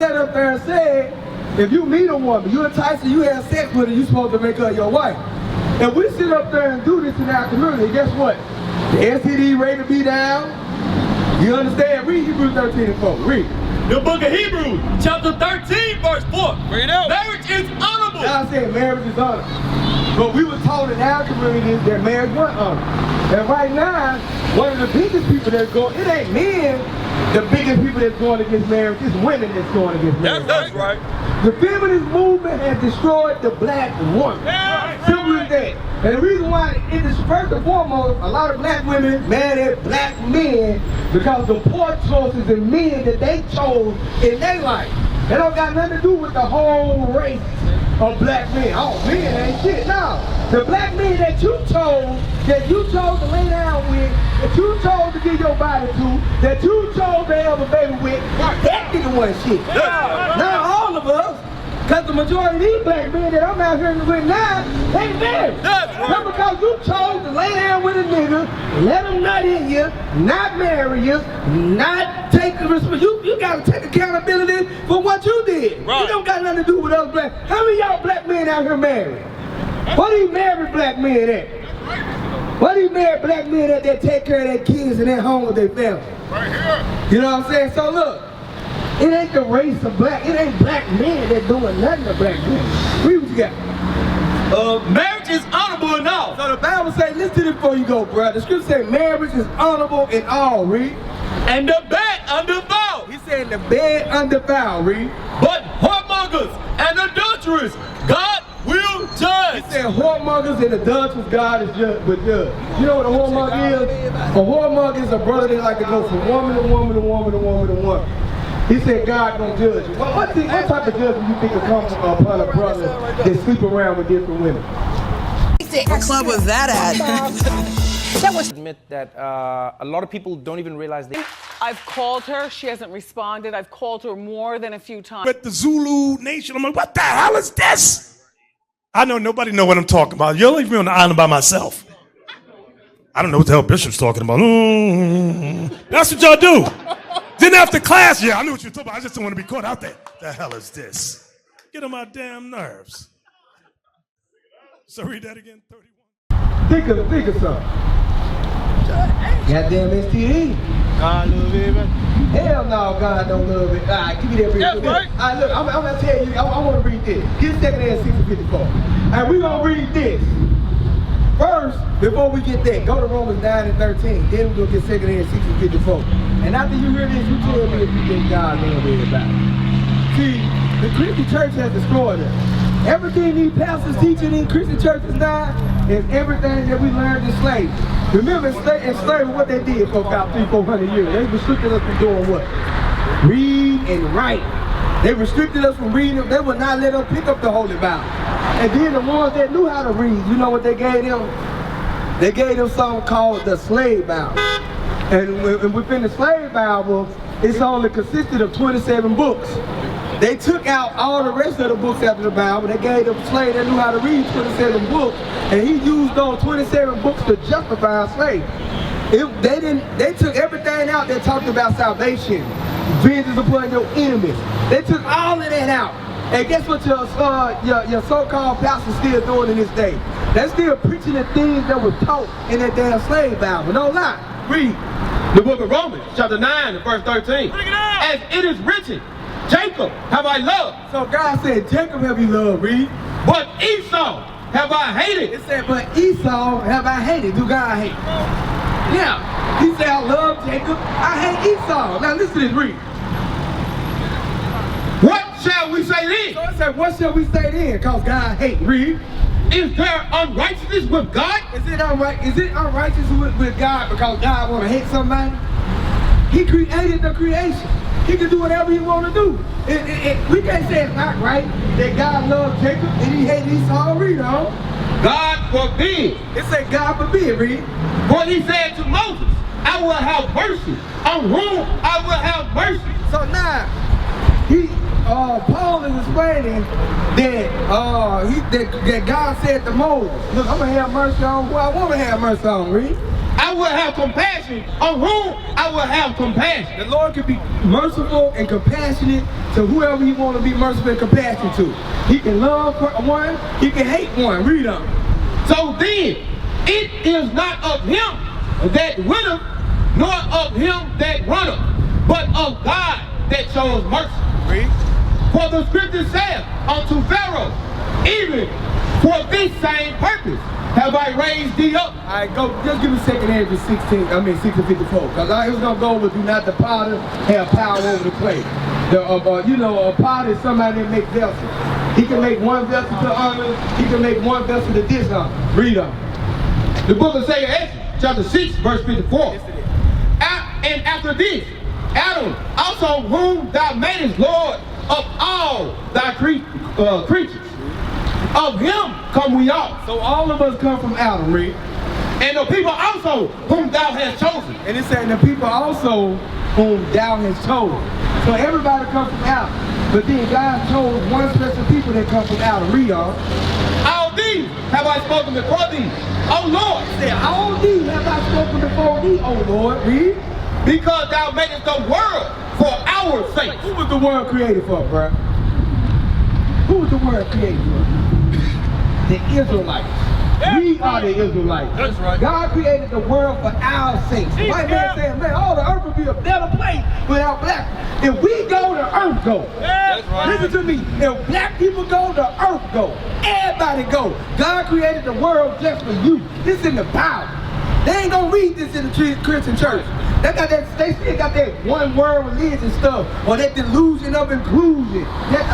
Sat up there and said, if you meet a woman, you entice her, you have sex with her, you supposed to make her your wife. And we sit up there and do this in our community, guess what? The STD rate will be down. You understand? Read Hebrews 13 and 4. Read. The book of Hebrews, chapter 13, verse 4. Bring it out. Marriage is honorable. God said marriage is honorable. But we were told in our community that marriage wasn't honorable. And right now, one of the biggest people that's going, it ain't men, the biggest people that's going against marriage, it's women that's going against marriage. That's right. The feminist movement has destroyed the black woman. Simple as that. And the reason why it is first and foremost, a lot of black women mad at black men because the poor choices and men that they chose in their life. It don't got nothing to do with the whole race of black men. Oh, men ain't shit. No. The black men that you chose to lay down with, that you chose to give your body to, that you chose to have a baby with, that nigga wasn't shit. Not all of us. Because the majority of these black men that I'm out here with now, they married. That's because you chose to lay down with a nigga, let him nut in you, not marry you, not take the responsibility. You got to take accountability for what you did. Right. It don't got nothing to do with us black. How many of y'all black men out here married? What do you marry black men at? What do you marry black men that take care of their kids and their home with their family? Right here. You know what I'm saying? So look. It ain't the race of black, it ain't black men that doing nothing to black men. Read what you got. Marriage is honorable in all. So the Bible say, listen to this before you go, bro. The scripture say marriage is honorable in all, read. And the bed undefiled. He said the bed undefiled, read. But whoremongers and adulterers, God will judge. He said whoremongers and adulterers, God is judge. You know what a whoremonger is? A whoremonger is a brother that like to go from woman to woman to woman to woman to woman. He said God gonna judge you. What type of judgment you think will come upon a brother that sleep around with different women? What club was that at? Admit that a lot of people don't even realize they. I've called her. She hasn't responded. I've called her more than a few times. With the Zulu Nation, I'm like, what the hell is this? I know nobody know what I'm talking about. You'll leave me on the island by myself. I don't know what the hell Bishop's talking about. That's what y'all do. Then after class, yeah, I knew what you were talking about. I just don't want to be caught out there. The hell is this? Get on my damn nerves. So read that again, 31. Think of something. Goddamn STD. God love it, man. Hell no, God don't love it. All right, give me that read. That's right. All right, look, I'm going to tell you, I want to read this. Get 2nd and 654. All right, we're going to read this. First, before we get there, go to Romans 9 and 13. Then we're going to get 2nd and 654. And after you hear this, you tell me if you think God love everybody. See, the Christian church has destroyed us. Everything these pastors teaching in Christian churches now is everything that we learned in slavery. Remember in slavery what they did for about 300-400 years. They restricted us from doing what? Read and write. They restricted us from reading. They would not let us pick up the Holy Bible. And then the ones that knew how to read, you know what they gave them? They gave them something called the slave Bible. And within the slave Bible, it's only consisted of 27 books. They took out all the rest of the books after the Bible. They gave them slaves that knew how to read 27 books, and he used those 27 books to justify slavery. They took everything out that talked about salvation, vengeance upon your enemies. They took all of that out. And guess what your so-called pastor's still doing in this day? They're still preaching the things that were taught in that damn slave Bible. Don't lie. Read the book of Romans, chapter 9, and verse 13. As it is written, Jacob have I loved. So God said, Jacob have you loved, read. But Esau have I hated. It said, but Esau have I hated. Do God hate? Yeah. He said, I love Jacob, I hate Esau. Now listen to this, read. What shall we say then? So it said, what shall we say then? Because God hate. Read. Is there unrighteousness with God? Is it unrighteous with God because God want to hate somebody? He created the creation. He can do whatever he want to do. We can't say it's not right that God loved Jacob and he hated Esau. Read on. God forbid. It said God forbid, read. For he said to Moses, I will have mercy on whom I will have mercy. So now, Paul is explaining that God said to Moses, look, I'm going to have mercy on who I want to have mercy on, read. I I will have compassion on whom I will have compassion. The Lord can be merciful and compassionate to whoever he want to be merciful and compassionate to. He can love one, he can hate one. Read on. So then, it is not of him that willeth, nor of him that runneth, but of God that shows mercy. Read. For the scripture saith unto Pharaoh, even for this same purpose have I raised thee up. All right, go. Just give me 2 Andrew 16:54, because I was gonna go over. Do not the potter have power over the clay? You know, a potter is somebody that makes vessels. He can make one vessel to honor. He can make one vessel to dishonor. Read on. The book of 2 Ezra, chapter 6, verse 54. And after this, Adam, also whom thou madest Lord of all thy creatures, of him come we all. So all of us come from Adam, read. And the people also whom thou hast chosen. And it's saying the people also whom thou hast chosen. So everybody comes from Adam. But then God chose one special people that come from Adam. Read on. All these have I spoken before thee, O Lord. He said, all these have I spoken before thee, O Lord. Read. Because thou madest the world for our sake. Who was the world created for, bruh? Who was the world created for? The Israelites. We are the Israelites. That's right. God created the world for our sakes. White man saying, man, all the earth would be a better place without black. If we go, the earth go. That's right. Listen to me. If black people go, the earth go. Everybody go. God created the world just for you. This is in the Bible. They ain't gonna read this in the Christian church. They still got that one word religion stuff, or that delusion of inclusion. That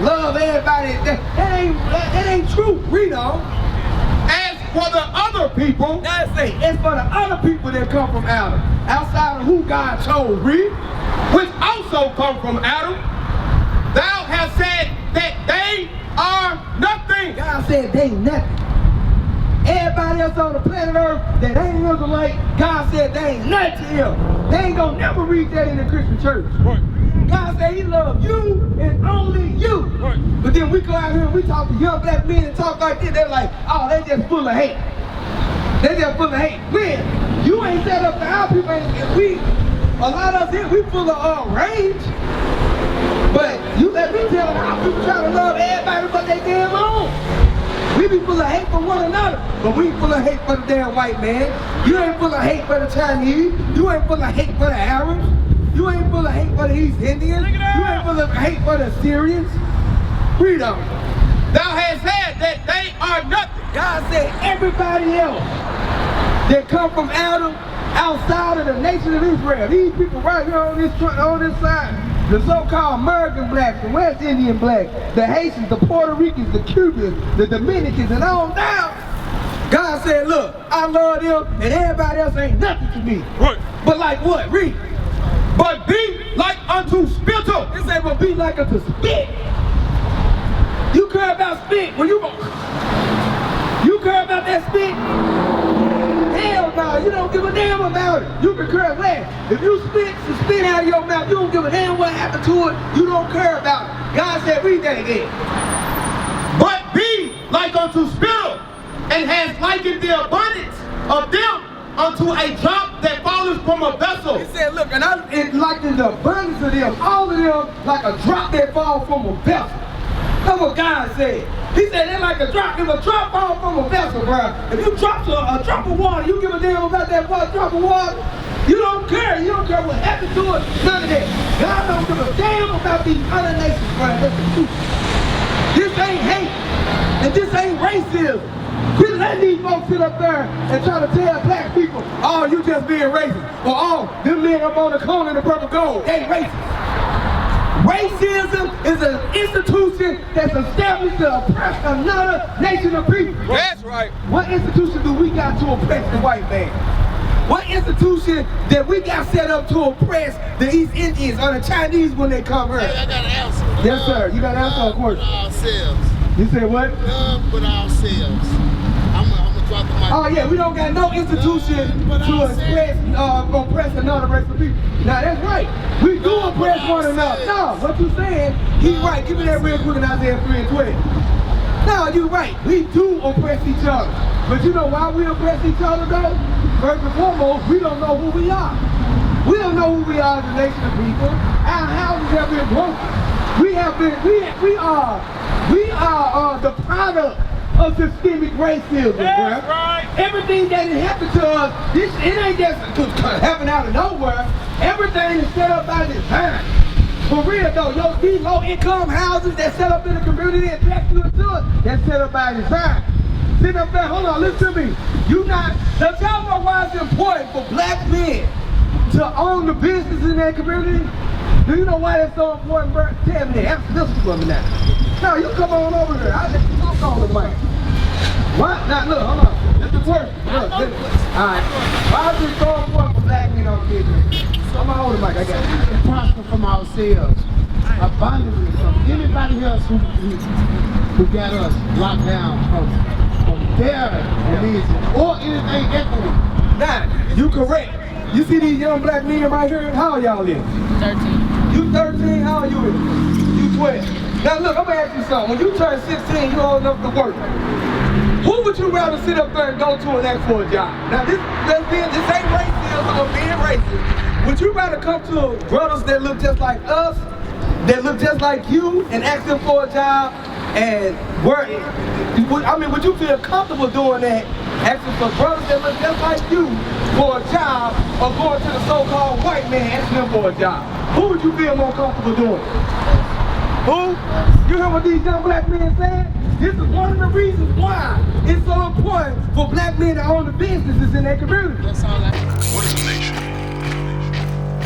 love everybody. That ain't true. Read on. As for the other people, That's it. It's for the other people that come from Adam, outside of who God chose. Read. which also come from Adam, thou hast said that they are nothing. God said they ain't nothing. Everybody else on the planet Earth that ain't Israelite, God said they ain't nothing to him. They ain't gonna never read that in the Christian church. Right. God said he loves you and only you. Right. But then we go out here and we talk to young black men and talk like this, they're like, oh, they just full of hate. They just full of hate. When you ain't set up to our people, a lot of us here, we full of rage. But you let me tell them how people try to love everybody but they damn own. We be full of hate for one another, but we full of hate for the damn white man. You ain't full of hate for the Chinese. You ain't full of hate for the Arabs. You ain't full of hate for the East Indians. You ain't full of hate for the Syrians. Read on. Thou hast said that they are nothing. God said everybody else that come from Adam outside of the nation of Israel, these people right here on this side, the so-called American blacks, the West Indian blacks, the Haitians, the Puerto Ricans, the Cubans, the Dominicans, and on down. God said, look, I love them, and everybody else ain't nothing to me. Right. But like what? Read. But be like unto spittle. It said, but be like unto spit. You care about spit when you care about that spit? Hell no, you don't give a damn about it. You can care less. If you spit out of your mouth, you don't give a damn what happened to it. You don't care about it. God said, read that again. But be like unto spittle, and has likened the abundance of them unto a drop that falleth from a vessel. He said, look, and like in the abundance of them, all of them like a drop that falls from a vessel. That's what God said. He said they're like a drop. If a drop falls from a vessel, bro, if you drop a drop of water, you give a damn about that drop of water? You don't care. You don't care what happened to it. None of that. God don't give a damn about these other nations, bro. That's the truth. This ain't hate, and this ain't racism. Quit letting these folks sit up there and try to tell black people, oh, you just being racist. Or, oh, them men up on the corner in the purple gold, they racist. Racism is an institution that's established to oppress another nation of people. That's right. What institution do we got to oppress the white man? What institution that we got set up to oppress the East Indians or the Chinese when they come here? Hey, I got an answer. Yes, sir. You got an answer, of course. But ourselves. You said what? Love but ourselves. I'm gonna drop the mic. Oh yeah, we don't got no institution to oppress another race of people. Now that's right. We do oppress one another. No, what you saying, he's right. Give me that real quick in Isaiah 3:12. No, you're right. We do oppress each other. But you know why we oppress each other though? first and foremost, we don't know who we are. We don't know who we are as a nation of people. Our houses have been broken. We are the product of systemic racism, That's bruh. right. Everything that has happened to us, it ain't just happening out of nowhere. Everything is set up by design. For real though, these low-income houses that set up in the community and back to us, that's set up by design. Sit up there, hold on, listen to me. Does y'all know why it's important for black men to own the business in their community? Do you know why that's so important, bro? Tell me that. Listen for me now. No, you come on over here. I'll let you talk on the mic. What? Now, look, hold on. This is work. Look, listen. All right. Why is it so important for black men on business? Come on over the mic. I got it. And prosper from ourselves, abundantly from anybody else who got us locked down from their religion or anything equity. Now, you correct. You see these young black men right here? How old y'all is? 13. You 13, how old you is? You 12. Now look, I'm gonna ask you something. When you turn 16, you old enough to work. Who would you rather sit up there and go to and ask for a job? Now this ain't racism or being racist. Would you rather come to brothers that look just like us, that look just like you, and ask them for a job and work? Would you feel comfortable doing that, asking for brothers that look just like you for a job, or going to the so-called white man asking them for a job? Who would you feel more comfortable doing? Who? You hear what these young black men saying? This is one of the reasons why it's so important for black men to own the businesses in their community. That's all I. What is a nation?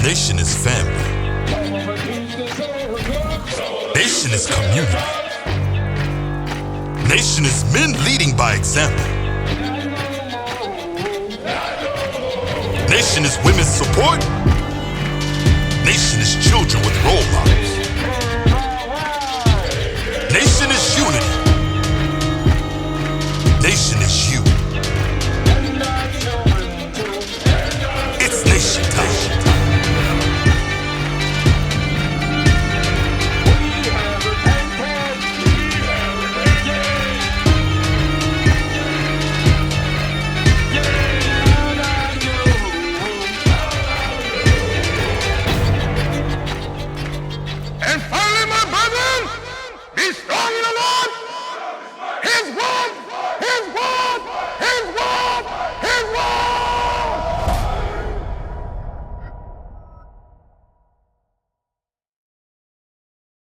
Nation is family. Nation is community. Nation is men leading by example. Nation is women's support. Nation is children with role models. Nation is unity. Nation is you. It's nation time. And finally, my brethren, be strong in the Lord.